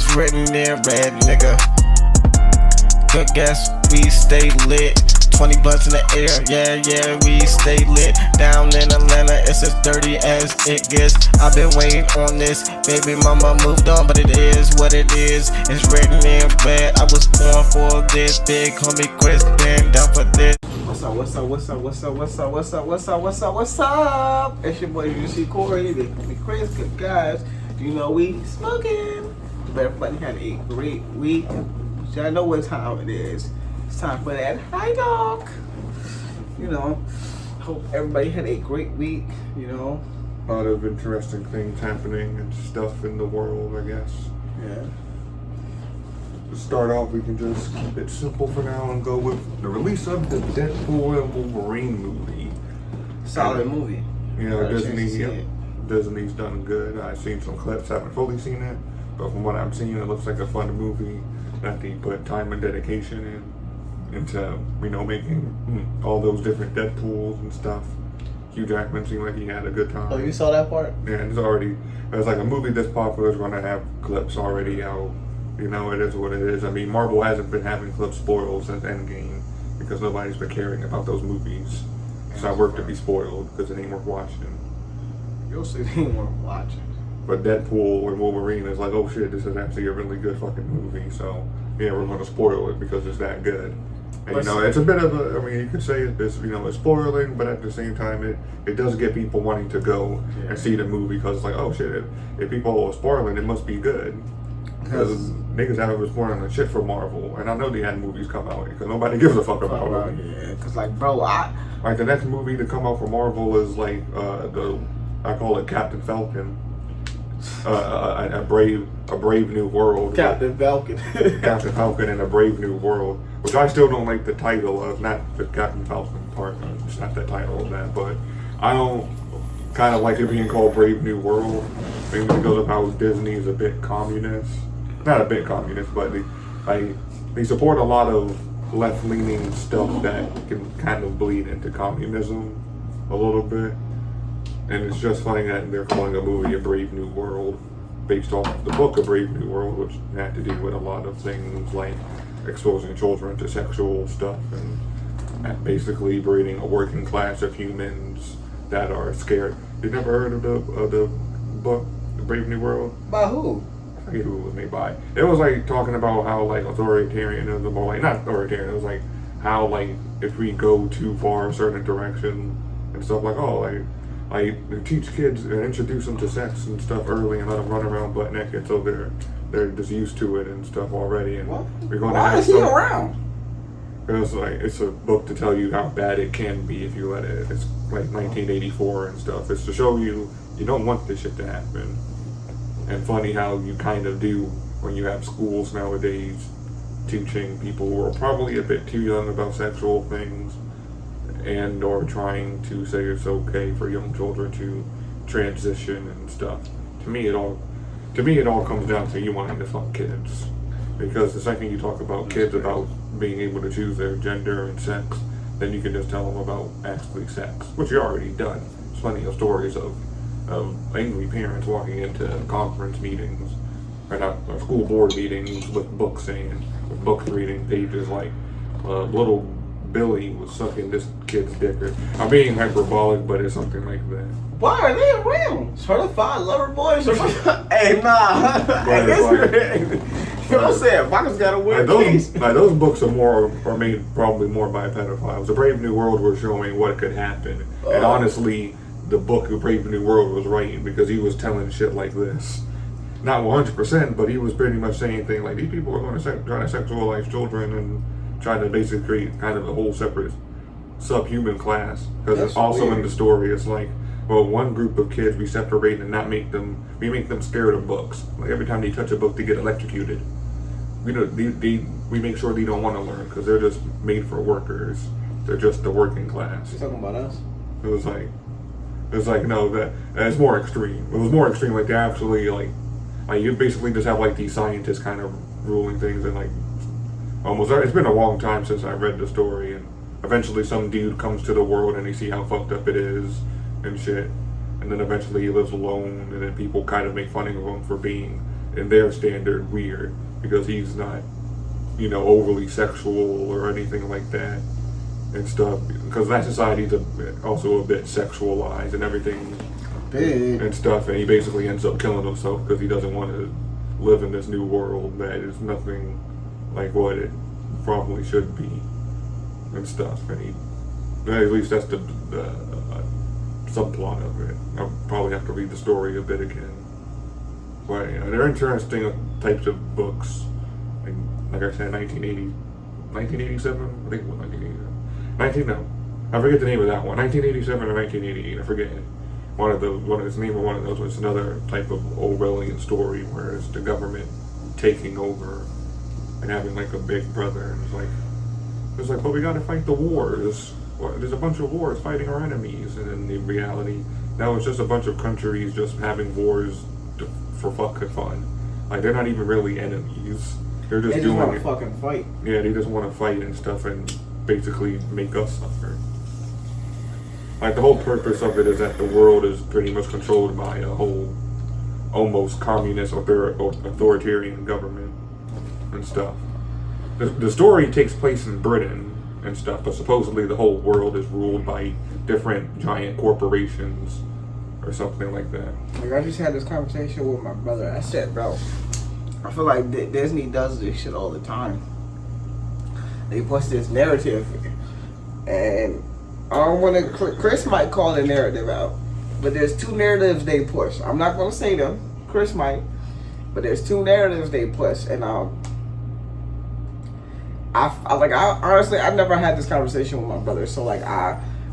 It's written in red, nigga. Good guess, we stay lit. 20 blunts in the air, yeah, we stay lit. Down in Atlanta, it's as dirty as it gets. I've been waiting on this, baby mama moved on, but it is what it is. It's written in red, I was born for this. Big homie Chris been down for this. What's up? It's your boy UC Corey, they call me Chris, good guys. You know we smoking. But everybody had a great week. Y'all know what time it is. It's time for that high dog. You know, hope everybody had a great week, you know. A lot of interesting things happening and stuff in the world, I guess. Yeah. To start off, we can just keep it simple for now and go with the release of the Deadpool and Wolverine movie. Solid movie. You know, Disney's done good. I've seen some clips, haven't fully seen it, but from what I'm seeing, it looks like a fun movie that they put time and dedication into, you know, making all those different Deadpools and stuff. Hugh Jackman seemed like he had a good time. Oh, you saw that part? Yeah, it's like a movie this popular is going to have clips already out. You know, it is what it is. I mean, Marvel hasn't been having clips spoiled since Endgame because nobody's been caring about those movies. It's not worth to be spoiled because it ain't worth watching. You'll see, it ain't worth watching. But Deadpool and Wolverine is like, oh shit, this is actually a really good fucking movie. So, yeah, we're going to spoil it because it's that good. And, you know, it's a bit of a, I mean, you could say it's, you know, it's spoiling, but at the same time, it does get people wanting to go and see the movie because it's like, oh shit, if people are spoiling, it must be good. Because niggas haven't been spoiling the shit for Marvel. And I know they had movies come out because nobody gives a fuck about them. Yeah, because, like, bro, like, the next movie to come out for Marvel is, like, I call it Captain Falcon. A brave new world. Captain Falcon. Captain Falcon in a brave new world, which I still don't like the title of, not the Captain Falcon part. It's not the title of that, but I don't kind of like it being called Brave New World. Maybe because of how Disney is a bit communist. Not a bit communist, but they support a lot of left-leaning stuff that can kind of bleed into communism a little bit. And it's just funny that they're calling a movie A Brave New World based off of the book A Brave New World, which had to do with a lot of things like exposing children to sexual stuff and basically breeding a working class of humans that are scared. You never heard of the book A Brave New World? By who? I forget who it was made by. It was like talking about how like authoritarianism, or like not authoritarian, it was like how like if we go too far a certain direction and stuff like, oh, like teach kids and introduce them to sex and stuff early and let them run around butt naked so they're just used to it and stuff already. And we're going to Why is he around? Because like it's a book to tell you how bad it can be if you let it. It's like 1984 and stuff. It's to show you don't want this shit to happen. And funny how you kind of do when you have schools nowadays teaching people who are probably a bit too young about sexual things and or trying to say it's okay for young children to transition and stuff. To me it all comes down to you wanting to fuck kids. Because the second you talk about kids about being able to choose their gender and sex, then you can just tell them about actually sex, which you already done. There's plenty of stories of angry parents walking into conference meetings, or not school board meetings with books reading pages like little Billy was sucking this kid's dick. I'm being hyperbolic, but it's something like that. Why are they around? Certified lover boys? Hey, nah. You know what I'm saying? Baka's got a weird case. Those books are made probably more by pedophiles. The Brave New World was showing what could happen. And honestly, the book of Brave New World was right because he was telling shit like this. Not 100%, but he was pretty much saying things like, these people are going to try to sexualize children and trying to basically create kind of a whole separate subhuman class. Because it's also weird. In the story, it's like, well, one group of kids we separate and we make them scared of books. Like every time they touch a book, they get electrocuted. We make sure they don't want to learn because they're just made for workers. They're just the working class. You talking about us? It was like no, that it's more extreme. It was more extreme. Like they actually like you basically just have like these scientists kind of ruling things and like almost. It's been a long time since I read the story, and eventually some dude comes to the world and they see how fucked up it is and shit, and then eventually he lives alone, and then people kind of make fun of him for being in their standard, weird because he's not, overly sexual or anything like that and stuff. Because that society's also a bit sexualized and everything and stuff. And he basically ends up killing himself because he doesn't want to live in this new world that is nothing like what it probably should be and stuff. And at least that's the subplot of it. I'll probably have to read the story a bit again. But they're interesting types of books. Like I said, 1987? I think it was 1987. No. I forget the name of that one. 1987 or 1988, I forget. It's the name of one of those was another type of Orwellian story where it's the government taking over and having like a big brother, and it's like, but we gotta fight the wars. There's a bunch of wars fighting our enemies, and in the reality, now it's just a bunch of countries just having wars for fucking fun. Like they're not even really enemies. They're just doing want to fucking fight. Yeah, they just want to fight and stuff, and basically make us suffer. Like the whole purpose of it is that the world is pretty much controlled by a whole almost communist authoritarian government and stuff. The story takes place in Britain and stuff, but supposedly the whole world is ruled by different giant corporations or something like that. Like I just had this conversation with my brother. I said, bro, I feel like Disney does this shit all the time. They push this narrative, and I don't want to. Chris might call the narrative out, but there's two narratives they push. I'm not gonna say them. Chris might, but there's two narratives they push, and I honestly I've never had this conversation with my brother. So like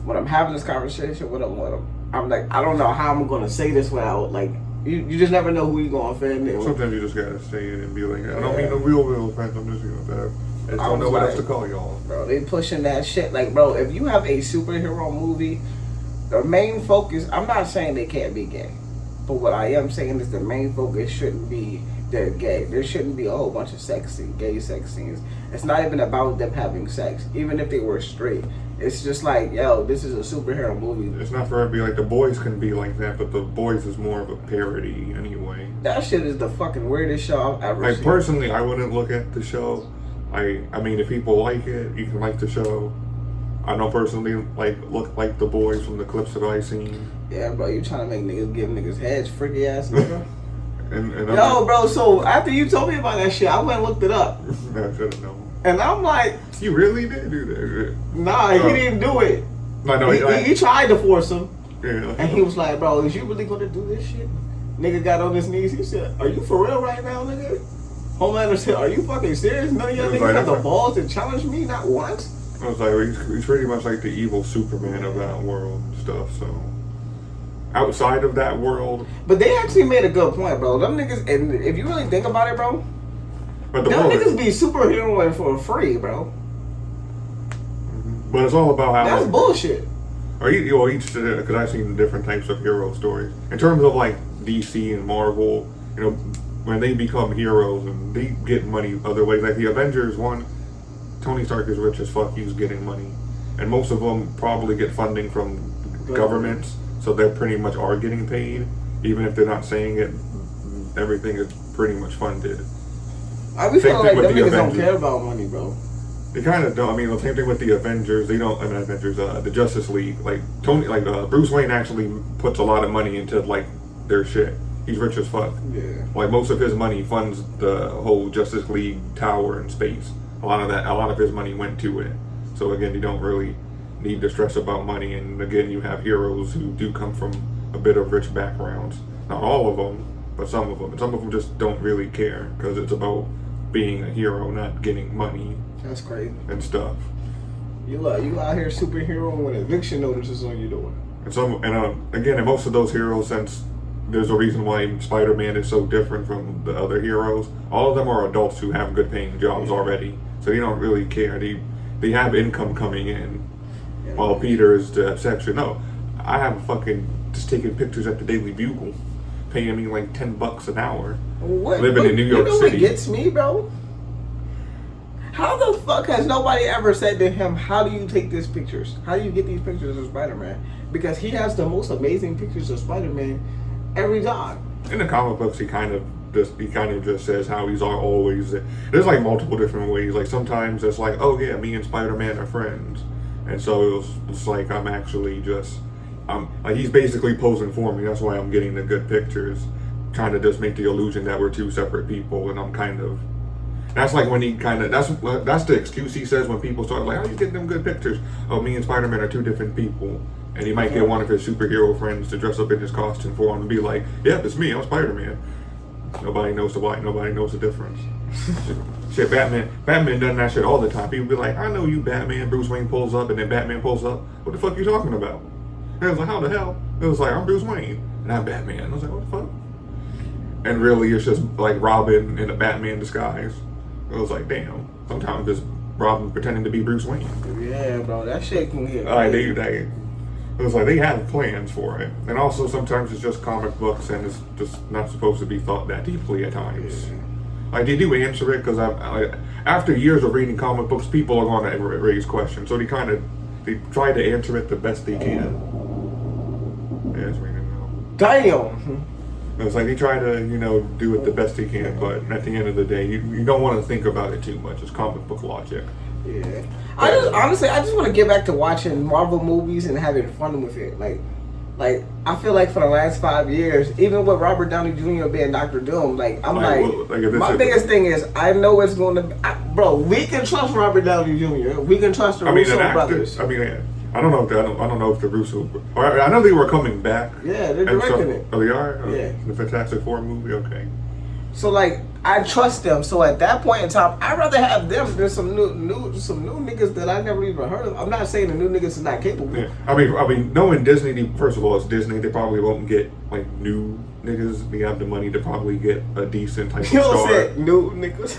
when I'm having this conversation with him, I'm like, I don't know how I'm gonna say this without like. You just never know who you're gonna offend. Sometimes you just gotta say it and be like, I don't mean no real offense. I'm just I don't know what else to call y'all. Bro, they pushing that shit. Like, bro, if you have a superhero movie, the main focus, I'm not saying they can't be gay, but what I am saying is the main focus shouldn't be they're gay. There shouldn't be a whole bunch of gay sex scenes. It's not even about them having sex, even if they were straight. It's just like, yo, this is a superhero movie. It's not for it to be like The Boys can be like that, but The Boys is more of a parody anyway. That shit is the fucking weirdest show I've ever seen. Personally, I wouldn't look at the show. I mean, if people like it, you can like the show. I don't personally look like The Boys from the clips that I've seen. Yeah, bro, you trying to make niggas give niggas heads, freaky ass nigga. and yo, bro, so after you told me about that shit, I went and looked it up. I should have known. And I'm like, you really did do that? Nah, he didn't do it. No, he tried to force him. Yeah. And he was like, bro, is you really gonna do this shit? Nigga got on his knees. He said, are you for real right now, nigga? Homelander said, are you fucking serious? None of y'all niggas have the balls to challenge me, not once? I was like, he's pretty much like the evil Superman of that world and stuff, so. Outside of that world. But they actually made a good point, bro. Them niggas, and if you really think about it, bro, but them niggas be superheroing for free, bro. But it's all about how. That's bullshit. Or each, because I've seen different types of hero stories. In terms of like DC and Marvel, when they become heroes and they get money other ways. Like the Avengers one, Tony Stark is rich as fuck, he's getting money. And most of them probably get funding from governments, so they pretty much are getting paid. Even if they're not saying it, everything is pretty much funded. I be feeling like them niggas don't care about money, bro. They kind of don't. I mean, the same thing with the Avengers. They don't. I mean, the Justice League. Like Bruce Wayne actually puts a lot of money into like their shit. He's rich as fuck. Yeah. Like most of his money funds the whole Justice League tower in space. A lot of his money went to it. So again, you don't really need to stress about money. And again, you have heroes who do come from a bit of rich backgrounds. Not all of them, but some of them. And some of them just don't really care because it's about being a hero, not getting money. That's crazy. And stuff. You out here superhero when eviction notices on your door. And again, most of those heroes, since there's a reason why Spider-Man is so different from the other heroes, all of them are adults who have good paying jobs already. So they don't really care. They have income coming in. Yeah. While Peter is the exception. No, I have fucking just taking pictures at the Daily Bugle, paying me like $10 an hour. Living in New York City. What gets me, bro? How the fuck has nobody ever said to him, how do you take these pictures? How do you get these pictures of Spider-Man? Because he has the most amazing pictures of Spider-Man every time. In the comic books, he kind of just says how he's always. There's like multiple different ways. Like sometimes it's like, oh yeah, me and Spider-Man are friends, and so it's like I'm actually just, like he's basically posing for me. That's why I'm getting the good pictures, trying to just make the illusion that we're two separate people, and I'm kind of. That's like when he kind of, that's the excuse he says when people start like, how you getting them good pictures? Oh, me and Spider-Man are two different people. And he might get one of his superhero friends to dress up in his costume for him and be like, yep, it's me, I'm Spider-Man. Nobody knows the white, nobody knows the difference. Shit, Batman done that shit all the time. People be like, I know you, Batman. Bruce Wayne pulls up, and then Batman pulls up. What the fuck are you talking about? And I was like, how the hell? It was like, I'm Bruce Wayne, and I'm Batman. I was like, what the fuck? And really, it's just like Robin in a Batman disguise. It was like, damn. Sometimes it's Robin pretending to be Bruce Wayne. Yeah, bro, that shit can get. It was like they have plans for it, and also sometimes it's just comic books, and it's just not supposed to be thought that deeply at times. Yeah. Like they do answer it because after years of reading comic books, people are going to raise questions, so they try to answer it the best they can. Yeah, it's reading now. Damn. It's like they try to, do it the best they can, but at the end of the day, you don't want to think about it too much. It's comic book logic. Yeah. I just want to get back to watching Marvel movies and having fun with it. Like I feel like for the last 5 years, even with Robert Downey Jr. being Dr. Doom, my biggest thing is I know it's going to. Bro, we can trust Robert Downey Jr. We can trust the Russo brothers. I don't know if the Russo. I know they were coming back. Yeah, they're directing it. Oh, they are. Yeah. The Fantastic Four movie. Okay. So I trust them. So at that point in time, I'd rather have them than some new niggas that I never even heard of. I'm not saying the new niggas is not capable. Yeah. I mean, knowing Disney, first of all, it's Disney. They probably won't get like new niggas. They have the money to probably get a decent type of star. You said new niggas.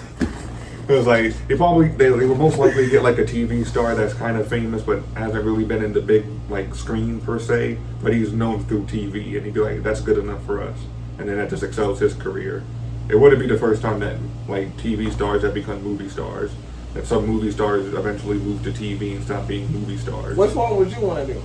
It was like they will most likely get like a TV star that's kind of famous but hasn't really been in the big like screen per se, but he's known through TV, and he'd be like, that's good enough for us, and then that just excels his career. It wouldn't be the first time that like TV stars have become movie stars. That some movie stars eventually move to TV and stop being movie stars. Which one would you want to do?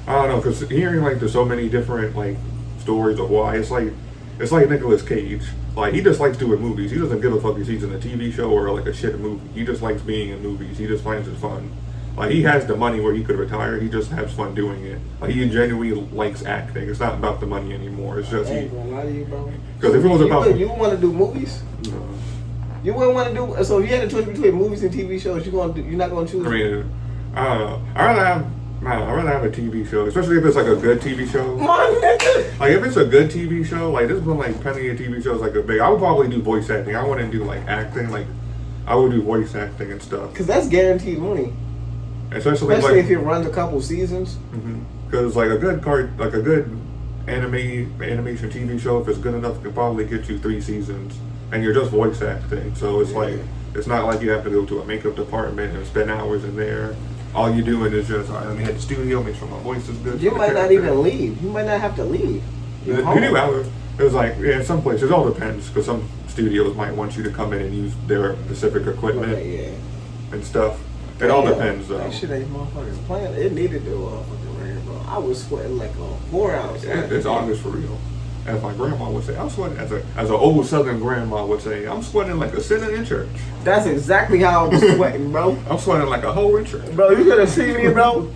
I don't know, because hearing like there's so many different like stories of why it's like Nicolas Cage. Like he just likes doing movies. He doesn't give a fuck if he's in a TV show or like a shit movie. He just likes being in movies. He just finds it fun. Like he has the money where he could retire. He just has fun doing it. Like he genuinely likes acting. It's not about the money anymore. It's just I ain't gonna lie to you, bro. Because if it was about you want to do movies? No. You wouldn't want to do. So if you had a choice between movies and TV shows, you're not gonna choose. I mean, I don't know. I'd rather have a TV show, especially if it's like a good TV show. Like if it's a good TV show, like there's been like plenty of TV shows like I would probably do voice acting. I wouldn't do like acting. Like I would do voice acting and stuff. Because that's guaranteed money. Especially like, if it runs a couple seasons. Because like a good animation TV show, if it's good enough, can probably get you 3 seasons, and you're just voice acting. So it's like it's not like you have to go to a makeup department and spend hours in there. All you're doing is just, all right, let me hit the studio, make sure my voice is good. You might not even leave. You might not have to leave. You do. It was like, in some places, it all depends, because some studios might want you to come in and use their specific equipment and stuff. It all depends, though. That shit ain't motherfucking playing. It needed to fucking rain, bro. I was sweating like a 4 ounce. Yeah, it's August for real. As my grandma would say, I'm sweating. As an old Southern grandma would say, I'm sweating like a sinner in church. That's exactly how I was sweating, bro. I'm sweating like a hoe in church. Bro, you could have seen me, bro.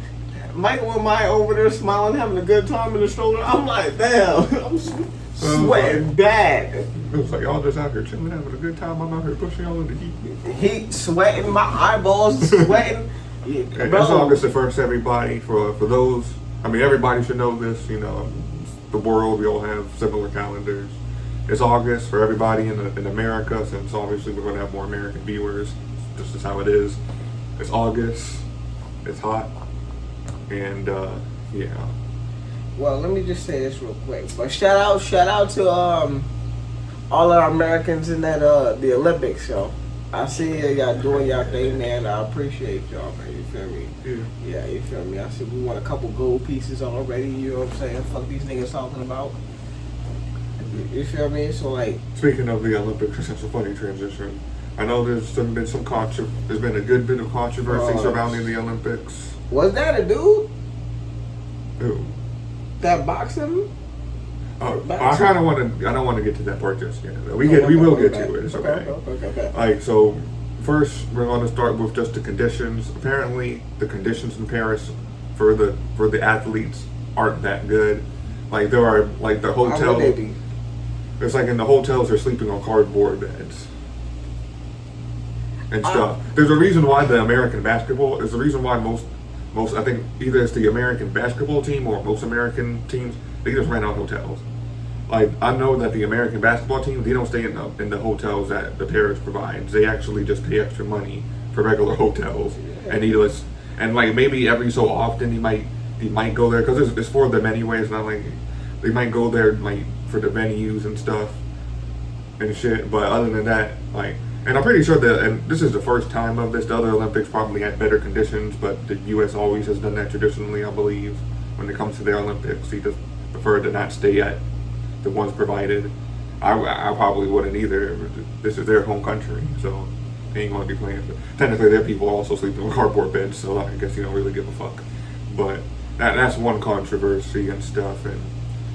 Michael and Maya over there smiling, having a good time in the stroller. I'm like, damn, I'm sweating bad. It was like y'all just out here chilling, having a good time. I'm out here pushing y'all in the heat. Heat, sweating, my eyeballs sweating. It's August the 1st, everybody. For those, I mean, everybody should know this. The world, we all have similar calendars. It's August for everybody in America, since obviously we're going to have more American viewers. This is how it is. It's August. It's hot. And, yeah. Well, let me just say this real quick. But shout out to all our Americans in that the Olympics, yo. I see y'all doing y'all thing, man. I appreciate y'all, man. You feel me? Yeah, you feel me? I said we won a couple gold pieces already. You know what I'm saying? Fuck these niggas talking about. You feel me? So like. Speaking of the Olympics, it's a funny transition. I know there's been a good bit of controversy surrounding the Olympics. Was that a dude? Who? That boxing? Oh, Back I to- kind of want to. I don't want to get to that part just yet. We will get to it. It's okay. Okay. Like so, first we're going to start with just the conditions. Apparently, the conditions in Paris for the athletes aren't that good. Like there are like the How hotel. would they be? It's like in the hotels they're sleeping on cardboard beds and stuff. There's a reason why the American basketball. There's a reason why most I think either it's the American basketball team or most American teams they just rent out hotels. Like I know that the American basketball team they don't stay in the hotels that the Paris provides. They actually just pay extra money for regular hotels and like maybe every so often he might go there because it's for them anyway. It's not like they might go there like for the venues and stuff and shit. But other than that, like, and I'm pretty sure that, and this is the first time of this. The other Olympics probably had better conditions, but the U.S. always has done that traditionally, I believe. When it comes to their Olympics, he just preferred to not stay at the ones provided. I probably wouldn't either. This is their home country, so they ain't gonna be playing. Technically, their people also sleeping on cardboard beds, so I guess you don't really give a fuck. But that's one controversy and stuff, and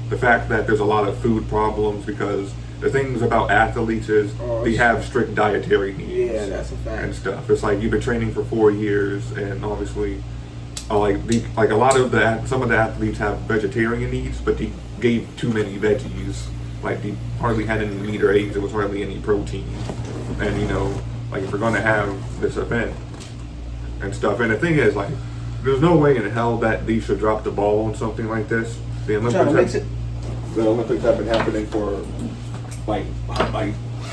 the fact that there's a lot of food problems because the things about athletes is they have strict dietary needs. Yeah, that's a fact. And stuff. It's like you've been training for 4 years, and obviously, like a lot of some of the athletes have vegetarian needs, but they gave too many veggies. Like they hardly had any meat or eggs. There was hardly any protein. And like if we're gonna have this event and stuff, and the thing is, like, there's no way in hell that they should drop the ball on something like this. The Olympics have been happening for like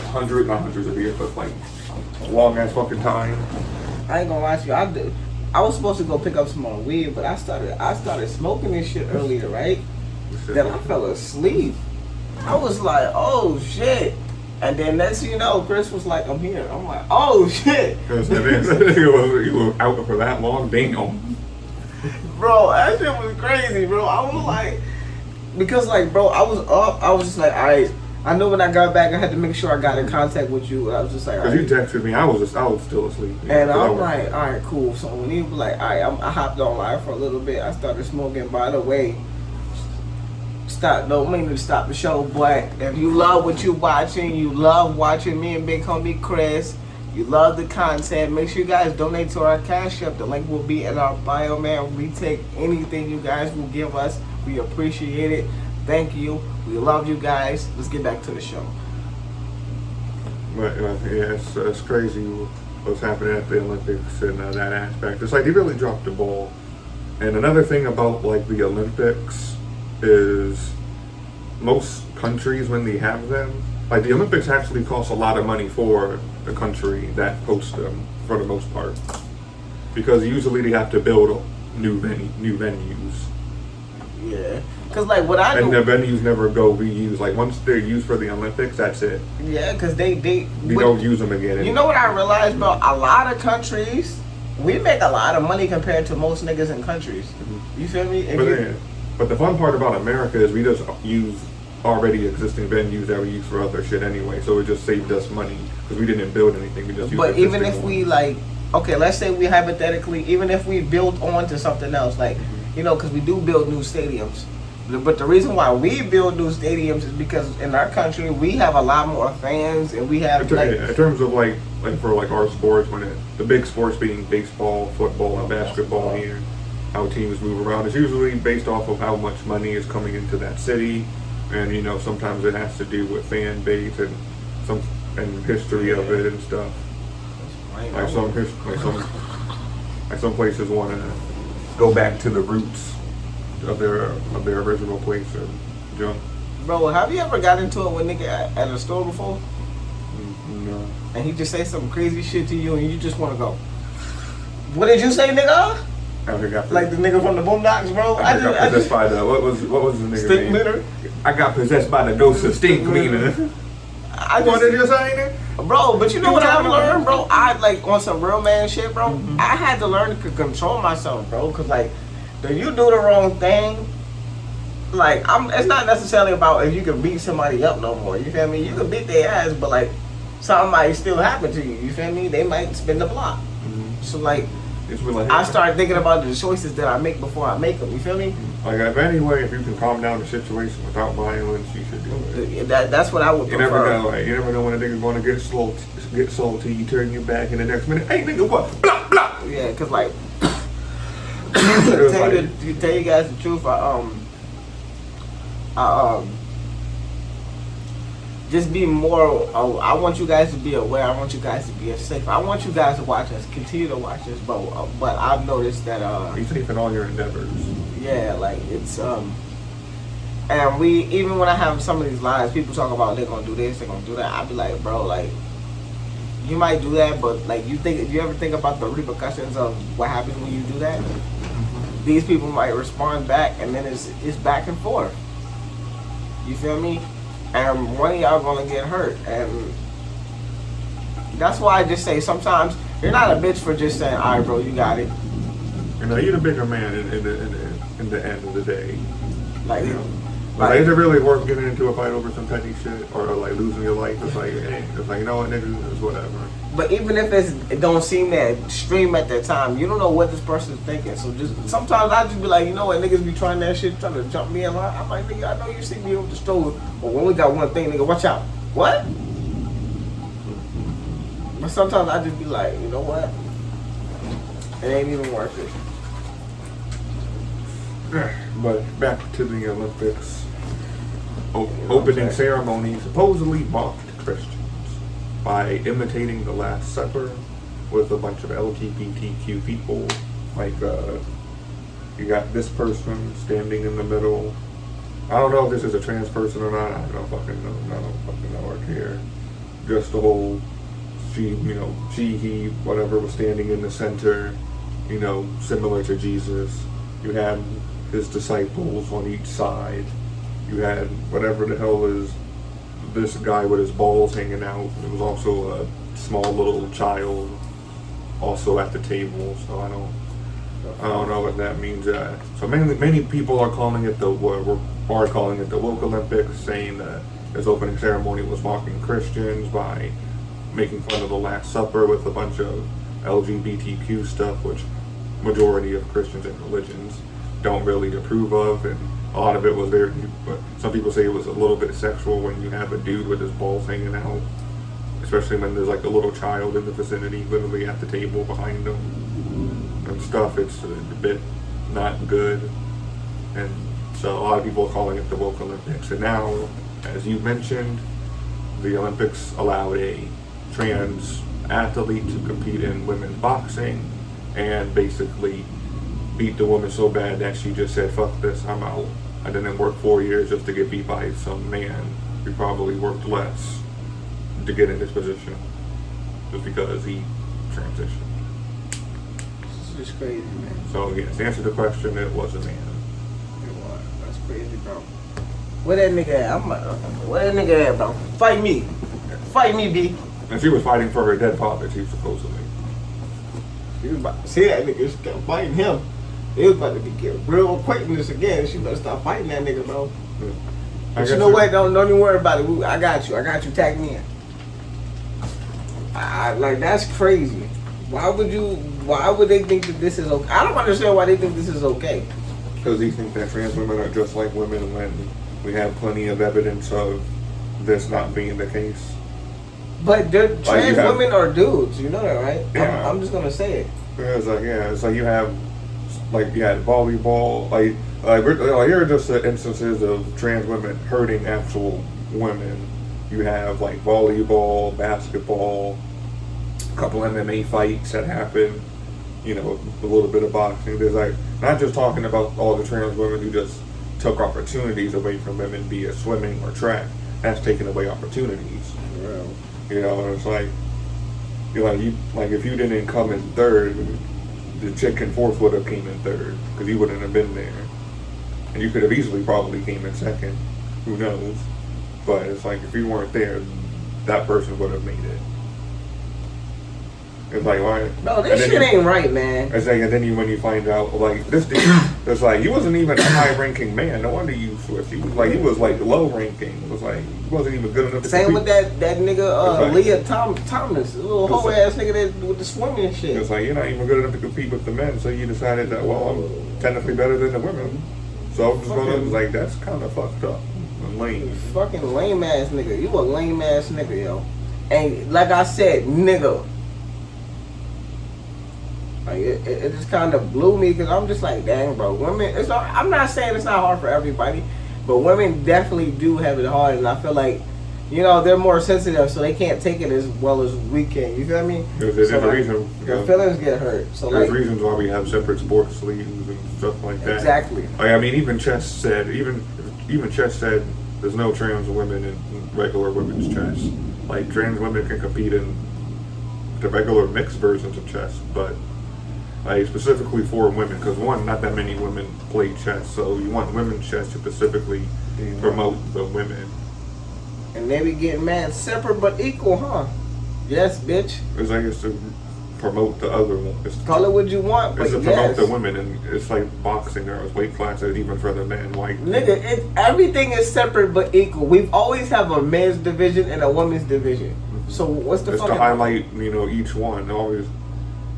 hundreds of years, but like long ass fucking time. I ain't gonna lie to you. I was supposed to go pick up some more weed, but I started smoking this shit earlier, right? Then I fell asleep. I was like, oh shit. And then next thing you know, Chris was like, I'm here. I'm like, oh shit. You were out for that long, damn. Bro, that shit was crazy, bro. I was like, because like, bro, I was up. I was just like, all right. I know when I got back, I had to make sure I got in contact with you. I was just like, all right. Because you texted me, I was still asleep. And I'm like, all right, cool. So when he was like, all right, I hopped on live for a little bit. I started smoking. By the way, don't mean to stop the show, but if you love what you're watching, you love watching me and big homie Chris, you love the content, make sure you guys donate to our Cash App. The link will be in our bio, man. We take anything you guys will give us. We appreciate it. Thank you. We love you guys. Let's get back to the show. But yeah, it's crazy what's happening at the Olympics and that aspect. It's like they really dropped the ball. And another thing about like the Olympics is most countries when they have them, like the Olympics actually cost a lot of money for the country that hosts them for the most part, because usually they have to build new venues. Yeah, cause like what I do, and the venues never go reused. Like once they're used for the Olympics, that's it. Yeah, cause they don't use them again. You know what I realized, bro? A lot of countries, we make a lot of money compared to most niggas in countries. Mm-hmm. You feel me? But the fun part about America is we just use already existing venues that we use for other shit anyway, so it just saved us money because we didn't build anything. We just used. But even if we like, okay, let's say we hypothetically, even if we built onto something else, like because we do build new stadiums. But the reason why we build new stadiums is because in our country we have a lot more fans, and we have in terms of like for like our sports, the big sports being baseball, football, and basketball here, how teams move around. It's usually based off of how much money is coming into that city, and sometimes it has to do with fan base and history of it and stuff. Like some places want to go back to the roots of their original place or junk. Bro, have you ever got into it with nigga at a store before? No. And he just say some crazy shit to you, and you just want to go, what did you say, nigga? Like the nigga from the Boondocks, bro. I got possessed by the what was the nigga Stink name? Meter? I got possessed by the ghost of Stink Meter. What did you say? Bro, but you know what I've learned, bro? I like on some real man shit, bro. Mm-hmm. I had to learn to control myself, bro, because like, if you do the wrong thing, like it's not necessarily about if you can beat somebody up no more. You feel me? You can beat their ass, but like something might still happen to you. You feel me? They might spin the block. Mm-hmm. So like, It's really I start thinking about the choices that I make before I make them. You feel me? Like, if anyway, if you can calm down the situation without violence, you should do it. That's what I would You prefer. never know, like, you never know when a nigga's gonna get salty, you turn your back in the next minute. Hey, nigga, what? Blah, blah. Yeah, cause like, It was tell like- you guys the truth. Just be more. I want you guys to be aware. I want you guys to be safe. I want you guys to watch us. Continue to watch us. But I've noticed that Be safe in all your endeavors. yeah, like it's and we, even when I have some of these lives, people talk about they're gonna do this, they're gonna do that. I be like, bro, like you might do that, but like you ever think about the repercussions of what happens when you do that? These people might respond back, and then it's back and forth. You feel me? And one of y'all gonna get hurt, and that's why I just say sometimes you're not a bitch for just saying, "All right, bro, you got it." You know, you're the bigger man in the end of the day. Like, You know? Like, is it really worth getting into a fight over some petty shit or like losing your life? It's like, hey, it's like, you know what, nigga, it's whatever. but even if it don't seem that extreme at that time, you don't know what this person's thinking. So just sometimes I just be like, you know what, niggas be trying that shit, trying to jump me in line. I'm like, nigga, I know you see me over the store, but when we got one thing, nigga, watch out. What? But sometimes I just be like, you know what? It ain't even worth it. But back to the Olympics. what I'm Opening saying? ceremony supposedly mocked Christians by imitating the Last Supper with a bunch of LGBTQ people. Like, you got this person standing in the middle. I don't know if this is a trans person or not. I don't fucking know or care. Just the whole he, whatever, was standing in the center, similar to Jesus. You had his disciples on each side. You had whatever the hell is this guy with his balls hanging out. There was also a small little child also at the table. So I don't know what that means. So many people are calling it the woke Olympics, saying that this opening ceremony was mocking Christians by making fun of the Last Supper with a bunch of LGBTQ stuff, which majority of Christians and religions don't really approve of, and a lot of it was there. But some people say it was a little bit sexual when you have a dude with his balls hanging out, especially when there's like a little child in the vicinity, literally at the table behind them and stuff. It's a bit not good, and so a lot of people are calling it the woke Olympics. And now, as you mentioned, the Olympics allowed a trans athlete to compete in women's boxing and basically beat the woman so bad that she just said, "Fuck this, I'm out." I didn't work 4 years just to get beat by some man who probably worked less to get in this position just because he transitioned. This is crazy, man. So yes, to answer the question, it was a man. That's crazy, bro. Where that nigga at? Where that nigga at, bro? Fight me, B. And she was fighting for her dead father, too, supposedly. She was about to see that nigga. She kept fighting him. They was about to be getting real acquaintance again. She better stop fighting that nigga, bro. But you know what? Don't even worry about it. I got you. Tag me in. Like, that's crazy. Why would they think that this is okay? I don't understand why they think this is okay. Because they think that trans women are just like women when we have plenty of evidence of this not being the case. But trans women are dudes. You know that, right? Yeah. I'm just gonna say it. It's like you had volleyball, here are just the instances of trans women hurting actual women. You have like volleyball, basketball, a couple MMA fights that happen, a little bit of boxing. There's like, not just talking about all the trans women who just took opportunities away from women, be it swimming or track. That's taking away opportunities. Real. And it's like, if you didn't come in third, the chick in fourth would have came in third because you wouldn't have been there, and you could have easily probably came in second. Who knows? But it's like if you weren't there, that person would have made it. It's like, why? No, this shit ain't right, man. It's like, and then when you find out, like, this dude, it's like, he wasn't even a high-ranking man. No wonder you switched. He was like low-ranking. It was like, he wasn't even good enough to Same compete. with that nigga, like, Leah Thomas, the little hoe ass nigga that with the swimming and shit. It's like, you're not even good enough to compete with the men, so you decided that, well, I'm technically better than the women. So I'm just gonna, like, that's kind of fucked up and lame. Fucking lame ass nigga. You a lame ass nigga, yo. And like I said, nigga. Like it just kind of blew me because I'm just like, dang, bro. Women, I'm not saying it's not hard for everybody, but women definitely do have it hard, and I feel like, you know, they're more sensitive, so they can't take it as well as we can. You feel me? There's a reason. Their feelings get hurt. So there's like, reasons why we have separate sports leagues and stuff like that. Exactly. Like, I mean, even chess said there's no trans women in regular women's chess. Like, trans women can compete in the regular mixed versions of chess, but like specifically for women, because one, not that many women play chess, so you want women's chess to specifically promote the women. And they be getting mad, separate but equal, huh? Yes, bitch. It's like it's to promote the other one. Call it what you want, but it's to yes. promote the women, and it's like boxing. There's weight classes even for the men. Like, nigga, everything is separate but equal. We've always have a men's division and a women's division. So what's the? It's to highlight, you know, each one. Always,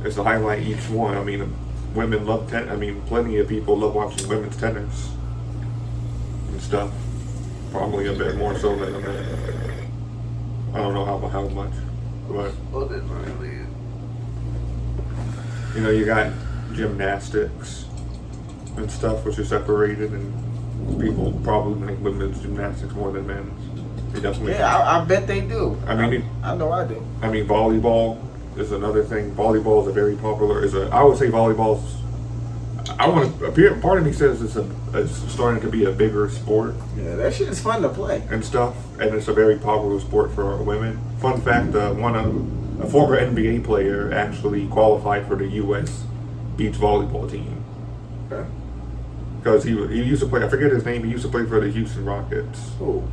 it's to highlight each one. I mean, women love tennis. I mean, plenty of people love watching women's tennis and stuff. Probably a bit more so than the men. I don't know how much, but you know, you got gymnastics and stuff, which are separated, and people probably think women's gymnastics more than men's. They definitely. Yeah, I bet they do. I mean, I know I do. I mean, volleyball is another thing. Volleyball is a very popular. I would say volleyball's. Part of me says it's starting to be a bigger sport. Yeah, that shit is fun to play and stuff, and it's a very popular sport for our women. Fun fact: a former NBA player actually qualified for the U.S. beach volleyball team. Okay. Because he used to play. I forget his name. He used to play for the Houston Rockets. Oh.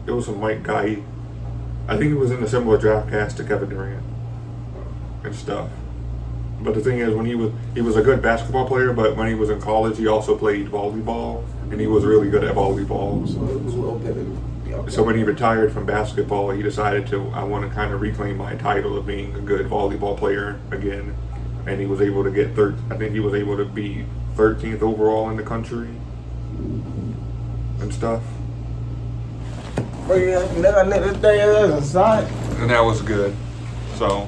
It was some white guy. I think he was in a similar draft cast to Kevin Durant and stuff. But the thing is, when he was a good basketball player, but when he was in college, he also played volleyball, and he was really good at volleyball. So it was a little bit of, okay. So when he retired from basketball, he decided I want to kind of reclaim my title of being a good volleyball player again, and he was able to get I think he was able to be 13th overall in the country and stuff. Oh yeah, this thing is inside. And that was good. So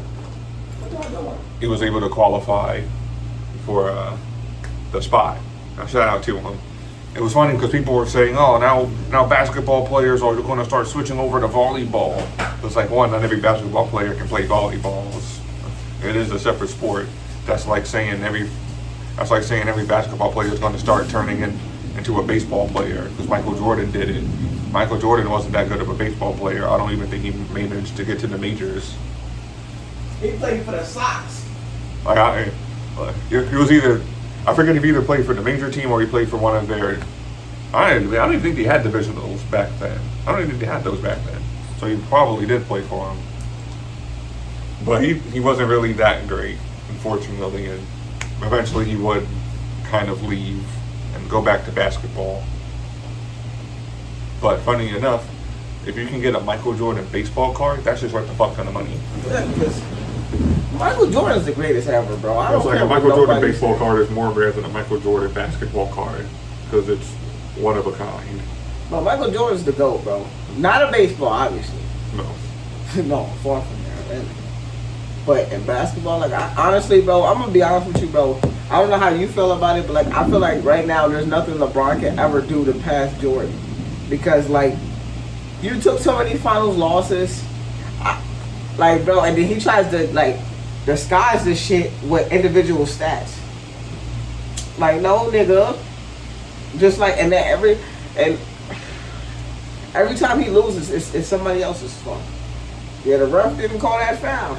he was able to qualify for the spot. Now, shout out to him. It was funny because people were saying, "Oh, now basketball players are going to start switching over to volleyball." It's like, one, not every basketball player can play volleyball. It is a separate sport. That's like saying every basketball player is going to start turning into a baseball player because Michael Jordan did it. Michael Jordan wasn't that good of a baseball player. I don't even think he managed to get to the majors. He played for the Sox. Like he was either, I forget if he either played for the major team or he played for one of their. I don't even think they had divisionals back then. I don't even think they had those back then. So he probably did play for them. But he wasn't really that great, unfortunately, and eventually he would kind of leave and go back to basketball. But funny enough, if you can get a Michael Jordan baseball card, that's just worth a fuck ton of money. Yeah, because Michael Jordan's the greatest ever, bro. I don't It's like care a Michael what Jordan nobody baseball says. card is more rare than a Michael Jordan basketball card because it's one of a kind. No, Michael Jordan's the GOAT, bro. Not a baseball, obviously. No. No, far from there. Man. But in basketball, like, honestly, bro, I'm gonna be honest with you, bro. I don't know how you feel about it, but like, I feel like right now there's nothing LeBron can ever do to pass Jordan, because like, you took so many finals losses, like, bro, and then he tries to like disguise this shit with individual stats. Like, no, nigga. Just like, and then every time he loses, it's somebody else's fault. Yeah, the ref didn't call that foul.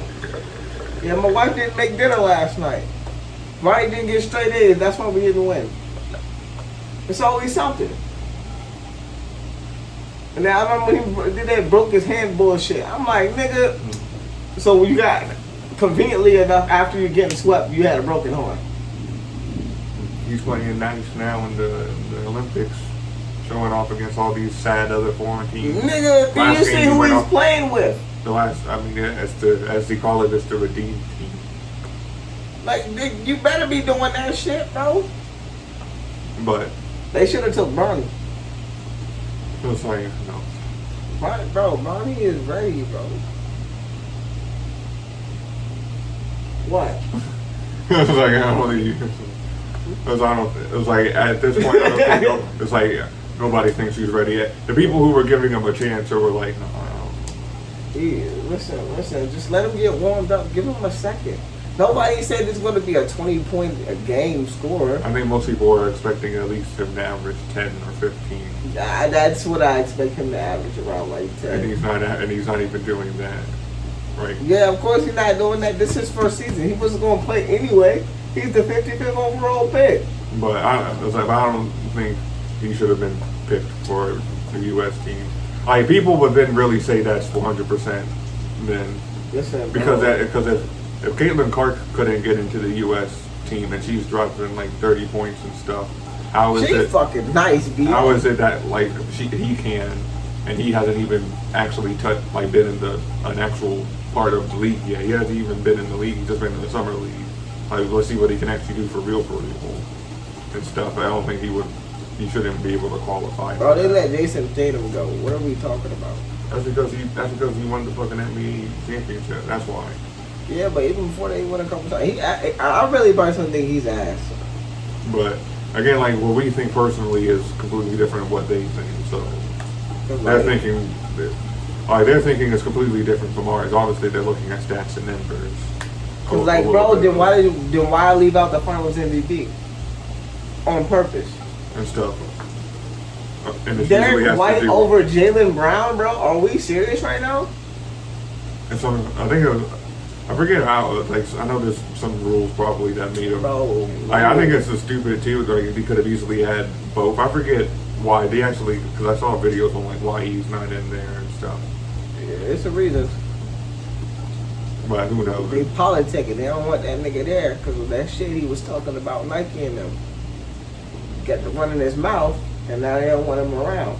Yeah, my wife didn't make dinner last night. Ronnie didn't get straight A's. That's why we didn't win. It's always something. And then I remember when he did that broke his hand bullshit. I'm like, nigga. So you got conveniently enough, after you're getting swept, you had a broken horn. He's playing nice now in the Olympics, showing off against all these sad other foreign teams. Nigga, do Last you game see he who went he's off- playing with? The last, I mean, as they call it, it's the redeemed team. Like, you better be doing that shit, bro. But They should have took Bronny. it was like, no. Bronny is ready, bro. What? It was like, I don't believe. It was like at this point, I don't think it's like nobody thinks he's ready yet. The people who were giving him a chance were like, no, I don't. Yeah, listen. Just let him get warmed up. Give him a second. Nobody said it's going to be a 20-point a game scorer. I think most people are expecting at least him to average 10 or 15, That's what I expect him to average around like 10. and he's not even doing that. Right? Yeah, of course he's not doing that. This is his first season. He wasn't going to play anyway. He's the 55th overall pick. But I don't think he should have been picked for the U.S. team. Like people would then really say that's 100%. Then Listen, because bro. if Caitlin Clark couldn't get into the U.S. team and she's dropping like 30 points and stuff, how is She's it? fucking nice, B. How is it that like he can and he hasn't even actually been in an actual part of the league yet? He hasn't even been in the league. He's just been in the summer league. Like let's see what he can actually do for real and stuff. I don't think he shouldn't be able to qualify. Bro, they let Jason Tatum go. What are we talking about? That's because he won the fucking NBA championship. That's why. Yeah, but even before they won a couple times, I really personally think he's ass. But again, like what we think personally is completely different than what they think. So they're thinking it's completely different from ours. Obviously, they're looking at stats and numbers. Cause like, bro, then why leave out the Finals MVP on purpose? And stuff. And it's usually has Derek to White do- over Jaylen Brown, bro? Are we serious right now? And so I think I forget how. Like I know there's some rules probably that made him. Bro, I think it's a stupid too. Like he could have easily had both. I forget why they actually because I saw videos on like why he's not in there and stuff. yeah, it's a reason. But who knows? They politicking. They don't want that nigga there because of that shit he was talking about Nike and them. Got the one in his mouth, and now they don't want him around.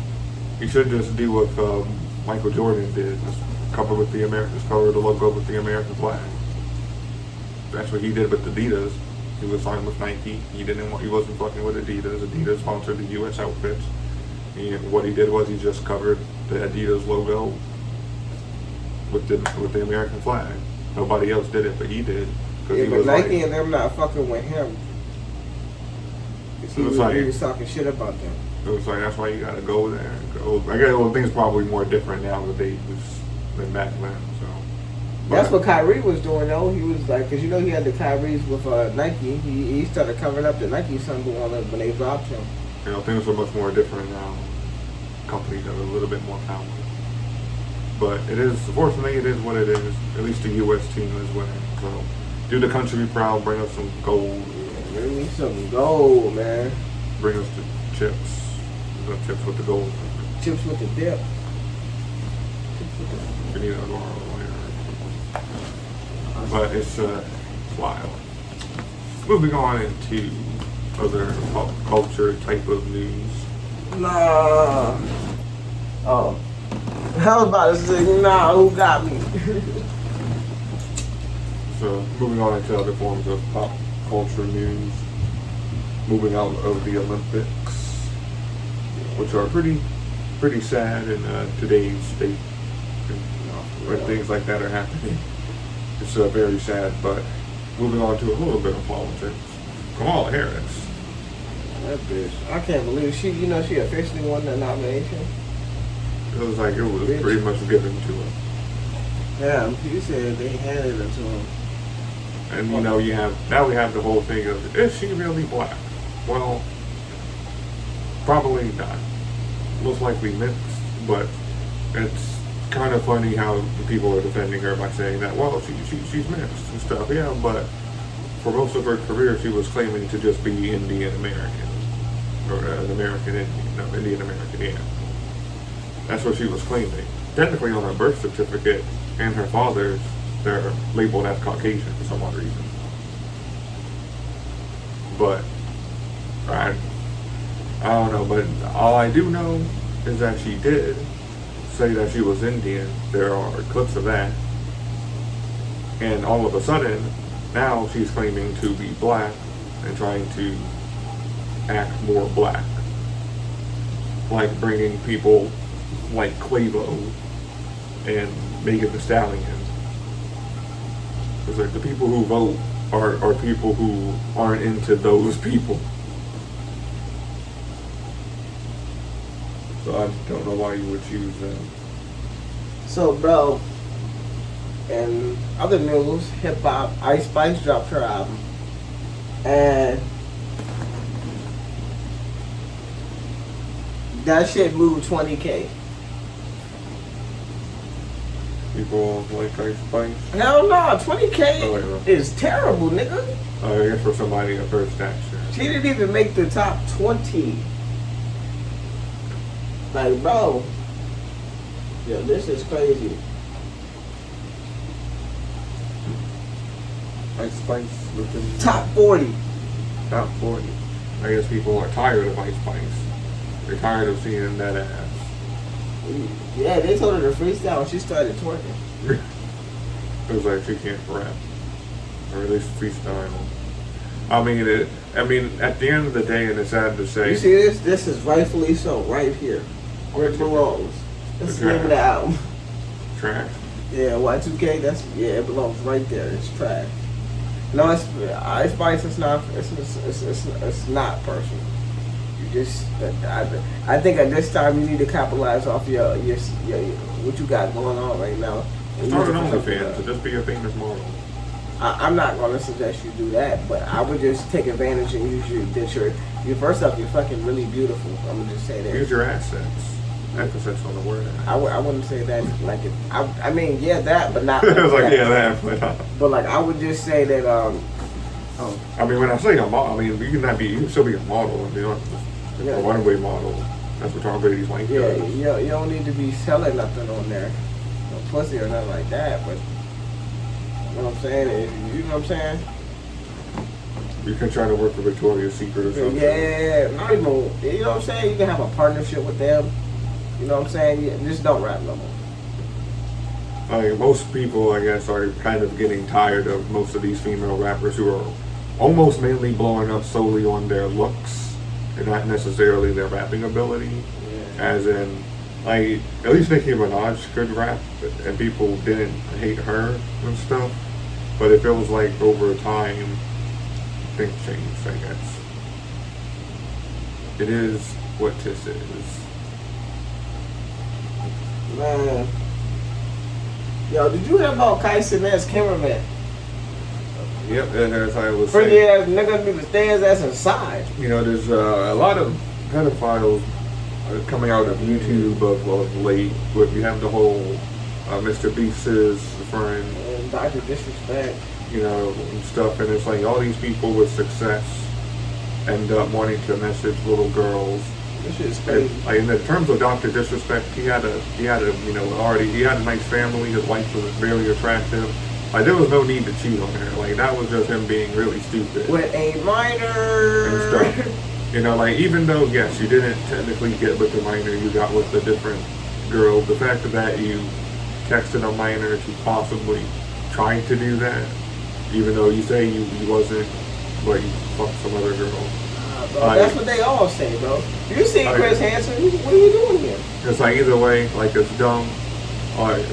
He should just do what Michael Jordan did. Just cover the logo with the American flag. That's what he did with Adidas. He was signed with Nike. He wasn't fucking with Adidas. Adidas sponsored the U.S. outfits. And what he did was he just covered the Adidas logo with the American flag. Nobody else did it, but he did. Yeah, but Nike and them not fucking with him. He was talking shit about them. It was like that's why you gotta go there. I guess things probably more different nowadays than back then. So That's what Kyrie was doing though. He was like, cause you know he had the Kyries with Nike. He started covering up the Nike symbol when they dropped him. Things are much more different now. Companies have a little bit more power. But unfortunately, it is what it is. At least the U.S. team is winning. So do the country proud. Bring us some gold. Bring me some gold, man. Bring us the chips. The chips with the gold. Chips with the dip. We need a tomorrow later. But it's wild. Moving on into other pop culture type of news. Nah. Oh. I was about to say, nah, who got me? So moving on into other forms of pop culture news. Moving out of the Olympics, which are pretty sad in today's state. When things like that are happening, it's very sad. But moving on to a little bit of politics. Kamala Harris. That bitch. I can't believe she officially won the nomination. It was pretty much given to her. Yeah, you said they handed it to him. And we have the whole thing of, is she really black? Well, probably not. Most likely mixed, but it's kind of funny how the people are defending her by saying that, well, she's mixed and stuff. Yeah, but for most of her career, she was claiming to just be Indian American. Or an American Indian. No, Indian American, yeah. That's what she was claiming. Technically on her birth certificate and her father's, they're labeled as Caucasian for some odd reason. But I don't know. But all I do know is that she did say that she was Indian. There are clips of that. And all of a sudden, now she's claiming to be black and trying to act more black. Like bringing people like Quavo and Megan Thee Stallion. It's like the people who vote are people who aren't into those people. So I don't know why you would choose them. So, bro, in other news, hip hop, Ice Spice dropped her album, and that shit moved 20K. People like Ice Spice? Hell no, 20K Oh, wait, wait. is terrible, nigga. I guess for somebody of her stature. She didn't even make the top 20. Like, bro, yo, this is crazy. Ice Spice within Top 40. top 40. I guess people are tired of Ice Spice. They're tired of seeing that ass. Yeah, they told her to freestyle and she started twerking. It was like she can't rap. Or at least freestyle. I mean, at the end of the day, and it's sad to say, You see this? This is rightfully so, right here. Where it belongs. That's the name of the album. trash. Yeah, Y2K, it belongs right there. It's trash. No, it's Ice Spice. It's not not personal. You just, I think at this time you need to capitalize off your what you got going on right now. Start an OnlyFans and just be a famous model. I'm not going to suggest you do that, but I would just take advantage and use your first off, you're fucking really beautiful. I'm gonna just say that. Use your assets. Emphasis on the word. I wouldn't say that like it. I mean, yeah, that, but not. It was like, that. yeah, that, But like, I would just say that. I mean, when I say a model, I mean, you can still be a model. You know, Yeah. a runaway model. That's what Tom Brady's like. Yeah, you don't need to be selling nothing on there, no pussy or nothing like that. But you know what I'm saying? You know what I'm saying? You can try to work for Victoria's Secret or something. Yeah, not even. You know what I'm saying? You can have a partnership with them. You know what I'm saying? Yeah, just don't rap no more. Most people, I guess, are kind of getting tired of most of these female rappers who are almost mainly blowing up solely on their looks and not necessarily their rapping ability. Yeah. As in, like, at least Nicki Minaj could rap, and people didn't hate her and stuff. But it feels like over time, things changed, I guess. It is what this is. Man. Yo, did you hear about Kai Cenat's cameraman? Yep, and as I was Pretty saying, ass nigga need to stay his ass inside. you know, there's a lot of pedophiles coming out of YouTube of late. With you have the whole Mr. Beast's friend, And Dr. Disrespect. you know, and stuff, and it's like all these people with success end up wanting to message little girls. This shit is And, crazy. like, in the terms of Dr. Disrespect, he had a he had a nice family. His wife was very attractive. Like, there was no need to cheat on her. Like, that was just him being really stupid With a minor. and stuff. You know, like, even though, yes, you didn't technically get with the minor, you got with a different girl, the fact that you texted a minor to possibly trying to do that, even though you say you wasn't, but you fucked some other girl. Bro, that's what they all say, bro. You see Chris Hansen, what are you doing here? It's like, either way, like, it's dumb.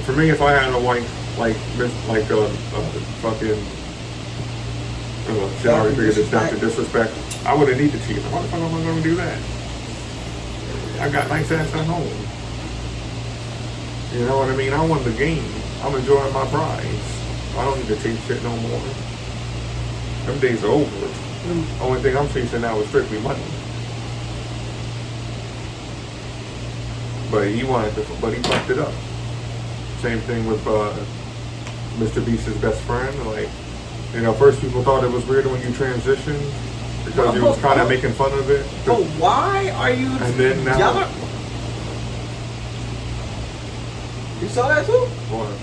For me, if I had a wife, fucking, shit, I already figured this Dr. Disrespect, I wouldn't need to cheat. Why the fuck am I going to do that? I got nice ass at home. You know what I mean? I won the game. I'm enjoying my prize. I don't need to chase shit no more. Them days are over. Only thing I'm chasing now is strictly money. But he fucked it up. Same thing with Mr. Beast's best friend. Like, you know, first people thought it was weird when you transitioned because he was kind of making fun of it. But why are you? And then now, You saw that too? what?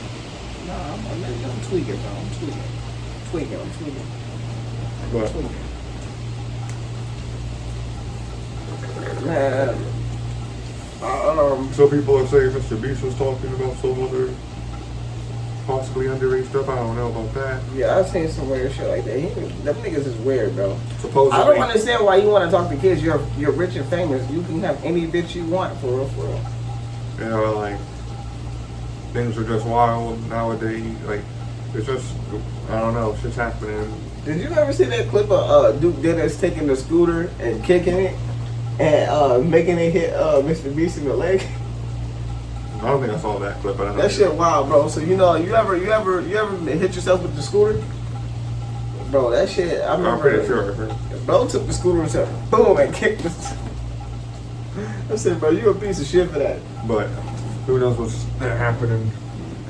I'm tweaking, bro. I'm tweaking. But Man, some people are saying Mr. Beast was talking about some other possibly underage stuff. I don't know about that. yeah, I've seen some weird shit like that. Them niggas is weird, bro. Supposedly, I don't understand why you want to talk to kids. You're rich and famous. You can have any bitch you want, for real. you know, like things are just wild nowadays. Like it's just, I don't know, shit's happening. Did you ever see that clip of Duke Dennis taking the scooter and kicking it and making it hit Mr. Beast in the leg? I don't think I saw that clip. But I know That shit wild, bro. So you ever hit yourself with the scooter? Bro, that shit. I remember. I'm pretty sure. Bro took the scooter and said, boom, and kicked the. I said, bro, you a piece of shit for that. But who knows what's happening?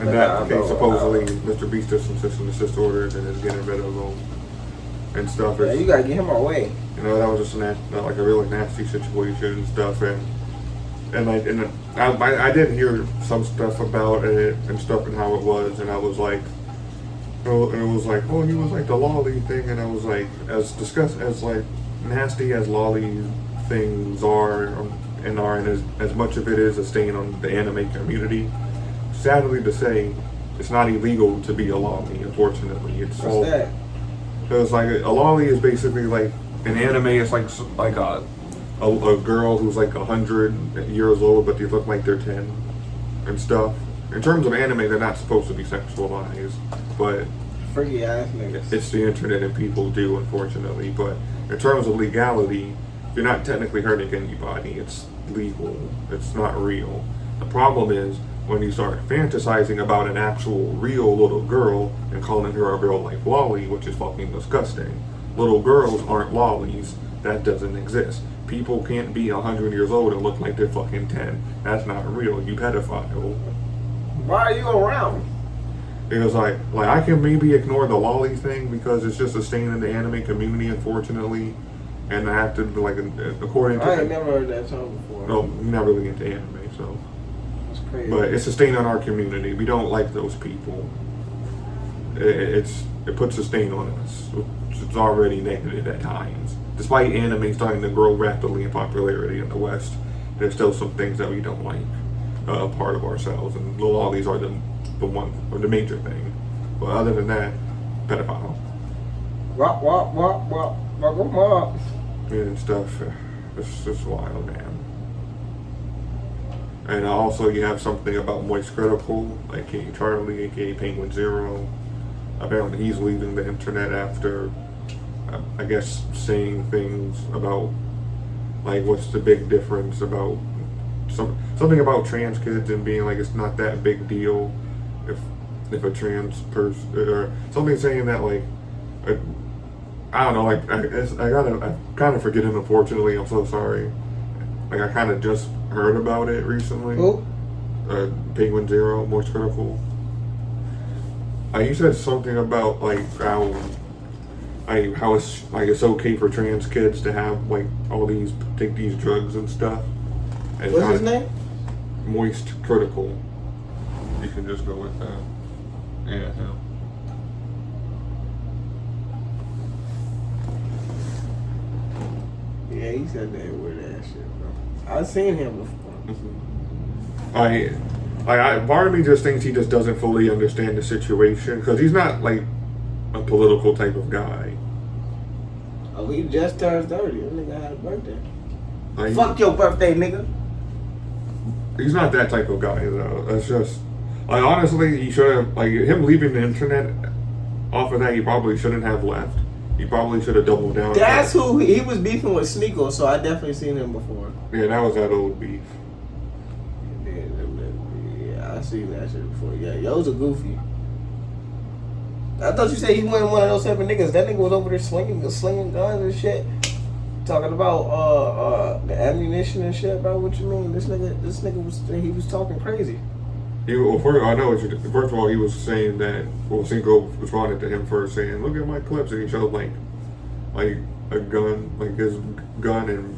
And that case, supposedly, Mr. Beast does some cease and desist orders and is getting rid of them and stuff. Yeah, you gotta get him away. You know, that was just like a really nasty situation and stuff. I did hear some stuff about it and stuff and how it was, and I was like, oh, and it was like, oh, he was like the lolly thing, and I was like, as like nasty as lolly things are, and as much of it is a stain on the anime community. Sadly to say, it's not illegal to be a lolly. Unfortunately, it's What's that? Because like a lolly is basically like an anime. It's like a girl who's like 100 years old, but they look like they're 10 and stuff. In terms of anime, they're not supposed to be sexualized, but Freaky ass niggas. it's the internet and people do, unfortunately. But in terms of legality, you're not technically hurting anybody. It's legal. It's not real. The problem is when you start fantasizing about an actual real little girl and calling her a real life lolly, which is fucking disgusting. Little girls aren't lollies. That doesn't exist. People can't be 100 years old and look like they're fucking 10. That's not real. You pedophile. Why are you around? It was like I can maybe ignore the lolly thing because it's just a stain in the anime community, unfortunately. And I have to like according to. I ain't never heard that song before. No, I'm not really into anime, so. That's crazy. But it's a stain on our community. We don't like those people. It puts a stain on us. It's already negative at times. Despite anime starting to grow rapidly in popularity in the West, there's still some things that we don't like part of ourselves, and the lollies are the one or the major thing. But other than that, pedophile Wop. and stuff. It's just wild, man. And also you have something about Moist Critical, aka Charlie, aka Penguin Zero. Apparently he's leaving the internet after, I guess, saying things about, like, what's the big difference about something about trans kids and being like it's not that big deal if a trans person or something saying that like I don't know, like I kind of forget it, unfortunately. I'm so sorry. Like I kind of just heard about it recently. Who? Penguin Zero, Moist Critical. You said something about like how it's like it's okay for trans kids to have like take these drugs and stuff. And What's his name? Moist Critical. You can just go with that. Yeah. Yeah, he said that weird ass shit, bro. I've seen him before. Part of me just thinks he just doesn't fully understand the situation because he's not like a political type of guy. Oh, he just turned 30. That nigga had a birthday. Like, Fuck your birthday, nigga. He's not that type of guy though. That's just like honestly, he should have like him leaving the internet. Off of that, he probably shouldn't have left. He probably should have doubled down. That's who he was beefing with, Sneeko. So I definitely seen him before. Yeah, that was that old beef. Yeah, I seen that shit before. Yeah, yo's a goofy. I thought you said he wasn't one of those type of niggas. That nigga was over there slinging guns and shit. Talking about the ammunition and shit, bro. What you mean? This nigga was talking crazy. First of all, he was saying that. Well, Cinco responded to him first, saying, "Look at my clips," and he showed like a gun, like his gun, and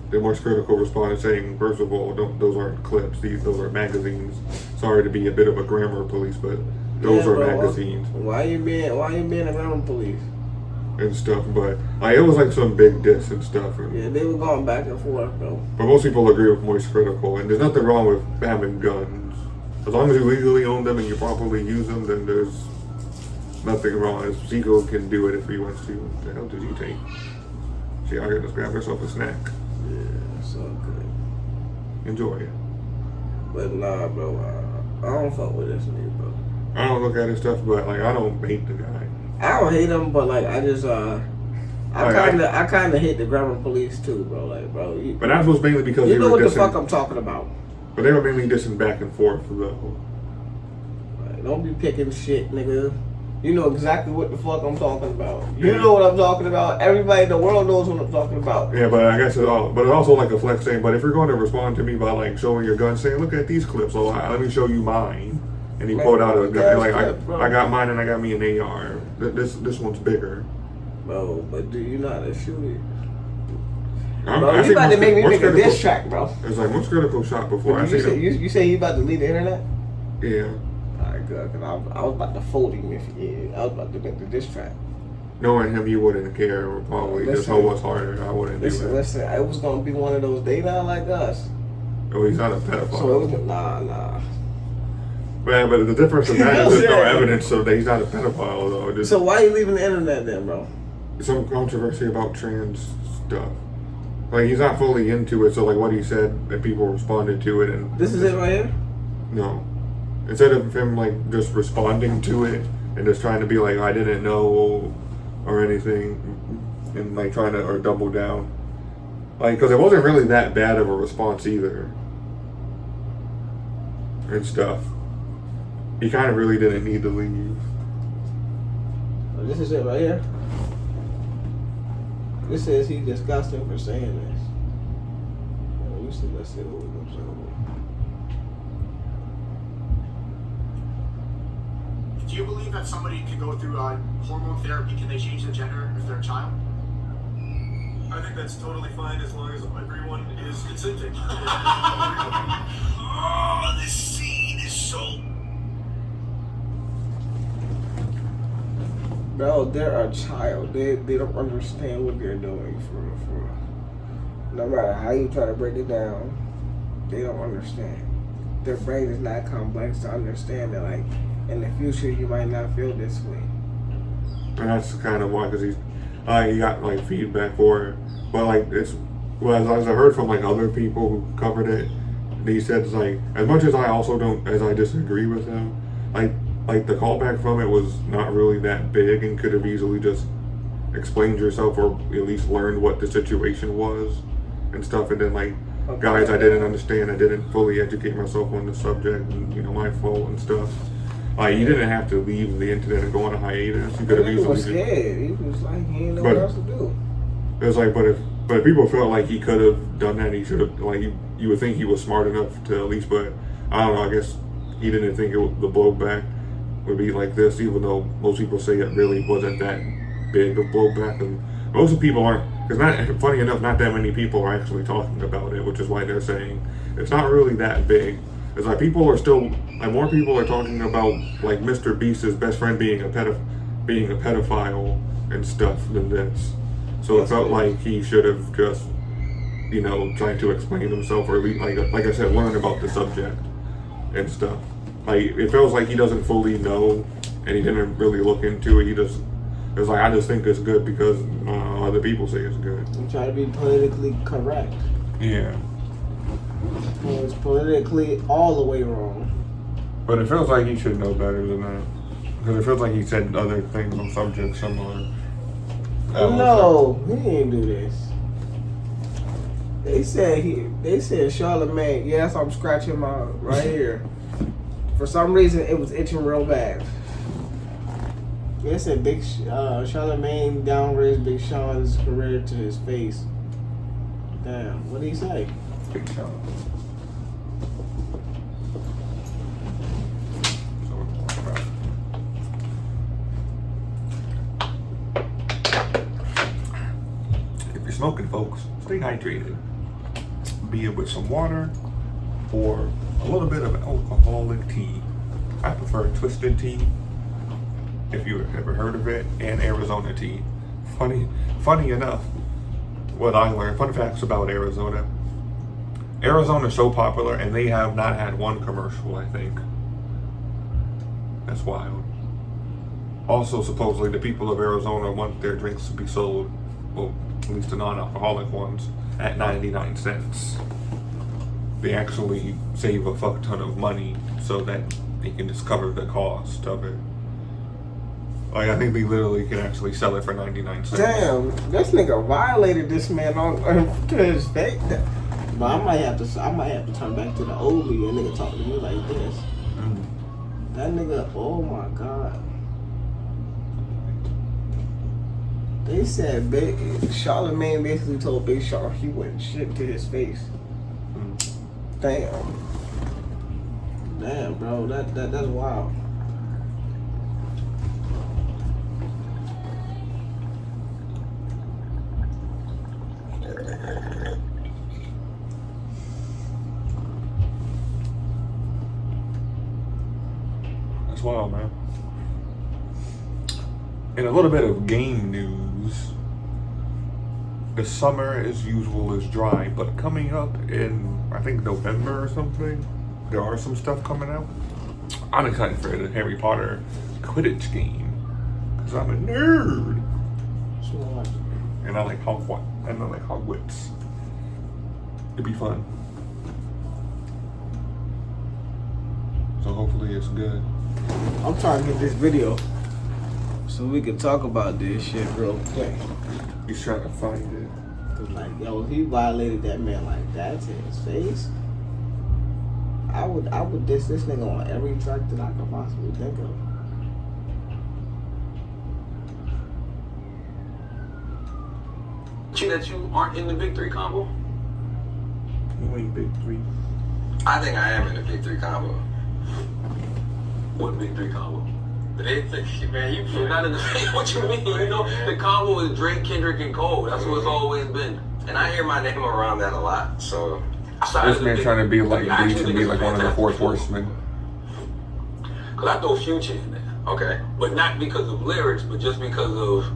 the Moist Critical responded saying, "First of all, those aren't clips. Those are magazines." Sorry to be a bit of a grammar police, but Those are bro, magazines Why you being a grammar police? and stuff. But like it was like some big diss and stuff. Yeah, they were going back and forth, bro. But most people agree with Moist Critical, and there's nothing wrong with having guns. As long as you legally own them and you properly use them, then there's nothing wrong. As Zico can do it if he wants to. What the hell did you take? She out here just grab herself a snack. Yeah, so good. Enjoy it. But nah, bro, I don't fuck with this nigga, bro. I don't look at his stuff, but like I don't hate the guy. I don't hate him, but like I just I kind of hate the grammar police too, bro. Like, bro, But that was mainly because you they know were what the dissing, fuck I'm talking about. But they were mainly dissing back and forth though. Like, don't be picking shit, nigga. You know exactly what the fuck I'm talking about. You know what I'm talking about. Everybody in the world knows what I'm talking about. Yeah, but I guess it's also like a flex saying, but if you're going to respond to me by like showing your gun, saying, look at these clips, so let me show you mine. And he pulled out a gun, like I got mine and I got me an AR. This one's bigger. Bro, but do you know how to shoot it? I You about to make me make a diss track, bro. It's like Most Critical shot before. You say he about to leave the internet? Yeah. Alright, good, because I was about to fold him I was about to make the diss track. Knowing him, you wouldn't care, or probably just how was harder. I wouldn't do it. Listen, it was gonna be one of those they not like us. Oh, he's not a pedophile. So it was nah. Man, but the difference in that is there's no evidence of that he's not a pedophile, though. Just so why you leaving the internet then, bro? some controversy about trans stuff. Like, he's not fully into it, so like what he said, that people responded to it, and This is it right here? no. Instead of him like just responding to it and just trying to be like, I didn't know or anything, and like trying to or double down, like because it wasn't really that bad of a response either, and stuff. He kind of really didn't need to leave. Oh, this is it right here. This says he disgusted him for saying this. Let's see what we're gonna say. Do you believe that somebody can go through hormone therapy? Can they change the gender if they're a child? I think that's totally fine as long as everyone is consenting. Oh, this scene is so... Bro, they're a child. They don't understand what they're doing for real. No matter how you try to break it down, they don't understand. Their brain is not complex to understand that, like, in the future you might not feel this way. And that's kind of why, because he got like feedback for it. But like as I heard from like other people who covered it, he said it's like, as much as I also don't, as I disagree with him, like the callback from it was not really that big and could have easily just explained yourself or at least learned what the situation was and stuff. And then like, guys, I didn't understand, I didn't fully educate myself on the subject, and my fault and stuff. Like, you didn't have to leave the internet and go on a hiatus. You could have He easily. was scared. He was like, he didn't know what else to do. It was like, but if people felt like he could have done that, he should have. Like, you would think he was smart enough to at least. But I don't know. I guess he didn't think the blowback would be like this, even though most people say it really wasn't that big of blowback, and most of the people aren't. Because funny enough, not that many people are actually talking about it, which is why they're saying it's not really that big. It's like people are still, like more people are talking about like Mr. Beast's best friend being a pedophile and stuff than this. So it felt like he should have just, tried to explain himself, or at least, like I said, learn about the subject and stuff. Like, it feels like he doesn't fully know, and he didn't really look into it. It's like, I just think it's good because other people say it's good. I'm trying to be politically correct. Yeah. Well, it's politically all the way wrong. But it feels like he should know better than that. Because it feels like he said other things on subjects similar. No, he didn't do this. They said Charlemagne, yes, I'm scratching my right here. For some reason, it was itching real bad. They said Charlemagne downgrades Big Sean's career to his face. Damn, what did he say? Big Sean. If you're smoking, folks, stay hydrated. Be it with some water or a little bit of alcoholic tea. I prefer Twisted Tea, if you've ever heard of it, and Arizona tea. Funny enough, what I learned, fun facts about Arizona. Arizona's so popular, and they have not had one commercial, I think. That's wild. Also, supposedly, the people of Arizona want their drinks to be sold, well, at least the non-alcoholic ones, at 99 cents. They actually save a fuck ton of money so that they can just cover the cost of it. Like, I think they literally can actually sell it for 99 cents. Damn, this nigga violated this man on to his face. But I might have to turn back to the old me and nigga talk to me like this. That nigga, oh my god. They said Charlamagne basically told Big Sean he wouldn't shit to his face. Damn. Damn, bro, that's wild. That's wild, man. And a little bit of game news. The summer, as usual, is dry, but coming up in, I think, November or something, there are some stuff coming out. I'm excited for the Harry Potter Quidditch game, because I'm a nerd. And I like Hogwarts. It'd be fun. So hopefully it's good. I'm trying to get this video so we can talk about this shit real quick. He's trying to find it. Cause like, yo, if he violated that man like that to his face, I would diss this nigga on every track that I could possibly think of. That you aren't in the Big Three combo? You ain't Big Three. I think I am in the Big Three combo. What Big Three combo? The Big Three, man, you're not in the what you mean? You know, the combo is Drake, Kendrick, and Cole. That's what it's always been. And I hear my name around that a lot, so. This man trying to be like Bleach and be like one of the fourth horsemen. Cause I throw Future in there. Okay. But not because of lyrics, but just because of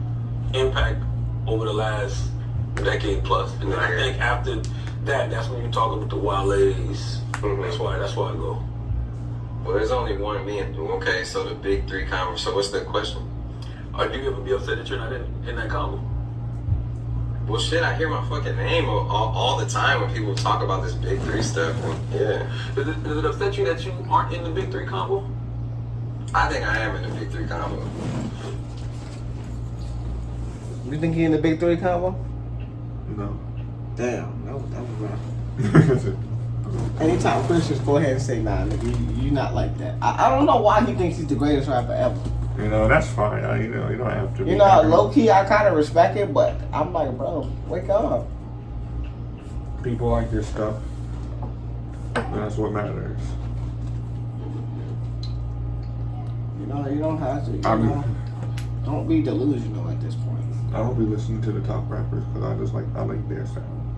impact over the last decade plus. And then I think after that, that's when you're talking with the wild ladies. That's why I go. Well, there's only one me and you. Okay, so the Big Three combo. So what's the question? Or do you ever be upset that you're not in that combo? Well, shit, I hear my fucking name all the time when people talk about this Big Three stuff. And, yeah. Does it upset you that you aren't in the Big Three combo? I think I am in the Big Three combo. You think he in the Big Three combo? No. Damn, that was rough. Anytime Christians go ahead and say, nah, nigga, you not like that. I don't know why he thinks he's the greatest rapper ever. You know, that's fine. You know, you don't have to. You know, low key, I kind of respect it, but I'm like, bro, wake up. People like your stuff. And that's what matters. You know, you don't have to. Don't be delusional at this point. I don't be listening to the top rappers because I like their sound.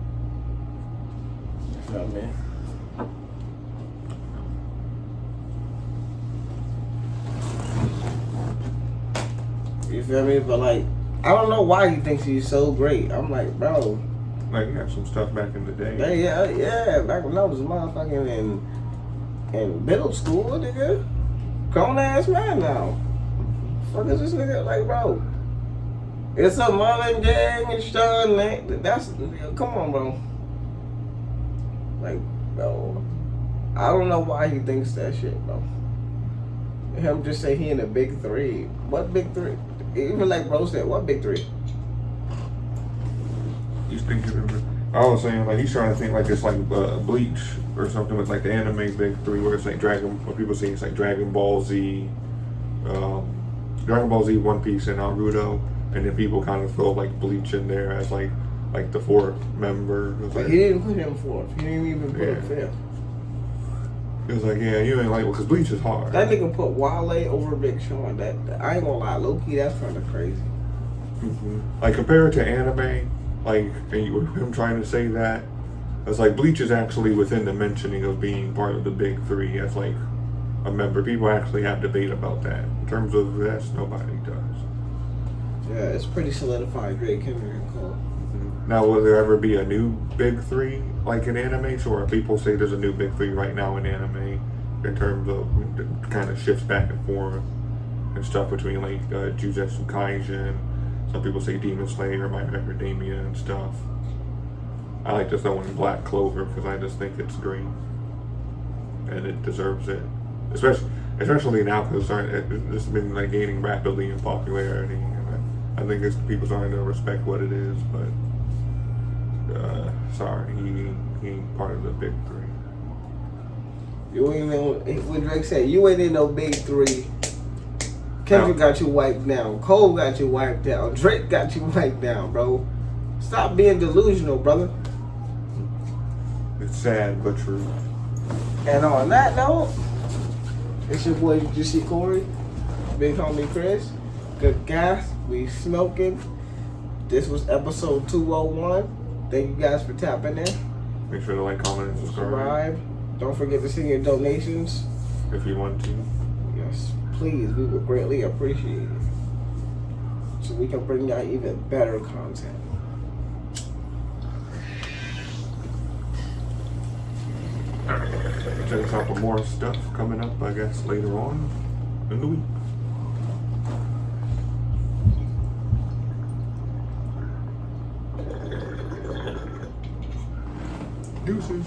You feel me? You feel me? But like, I don't know why he thinks he's so great. I'm like, bro. Like, you have some stuff back in the day. Yeah. Back when I was motherfucking in middle school, nigga. Grown ass man now. Fuck is this nigga like, bro? It's a Marlon Gang and Sean Lang. Come on, bro. Like, bro. I don't know why he thinks that shit, bro. Him just say he in the Big Three. What Big Three? Even like bro said, what Big Three? He's thinking. I was saying like he's trying to think like it's like Bleach or something with like the anime Big Three, where it's like what people say it's like Dragon Ball Z, One Piece, and Naruto, and then people kind of throw like Bleach in there as like the fourth member. But he didn't put him fourth. He didn't even put him fifth. It was like, yeah, you ain't like, because Bleach is hard. That nigga put Wale over Big Sean. That I ain't gonna lie, low-key, that's kind of crazy. Mm-hmm. Like, compared to anime, like, him trying to say that, it's like Bleach is actually within the mentioning of being part of the Big Three as, like, a member. People actually have debate about that. In terms of this, nobody does. Yeah, it's pretty solidified. Drake, Kendrick, and Cole. Now, will there ever be a new big three like in anime? Or people say there's a new big three right now in anime, in terms of it kind of shifts back and forth and stuff between like Jujutsu Kaisen. Some people say Demon Slayer, My Hero Academia, and stuff. I like to throw in Black Clover because I just think it's great and it deserves it, especially now because it's been like gaining rapidly in popularity. And I think people starting to respect what it is, but sorry, he ain't part of the big three. You ain't know what Drake said. You ain't in no big three. Kendrick got you wiped down. Cole got you wiped down. Drake got you wiped down, bro. Stop being delusional, brother. It's sad but true. And on that note, it's your boy Juicy Corey, big homie Chris, good gas, we smoking. This was episode 201. Thank you guys for tapping in. Make sure to like, comment, and subscribe. Don't forget to send your donations. If you want to. Yes, please, we would greatly appreciate it. So we can bring y'all even better content. Check us out for more stuff coming up, I guess, later on in the week. Deuces.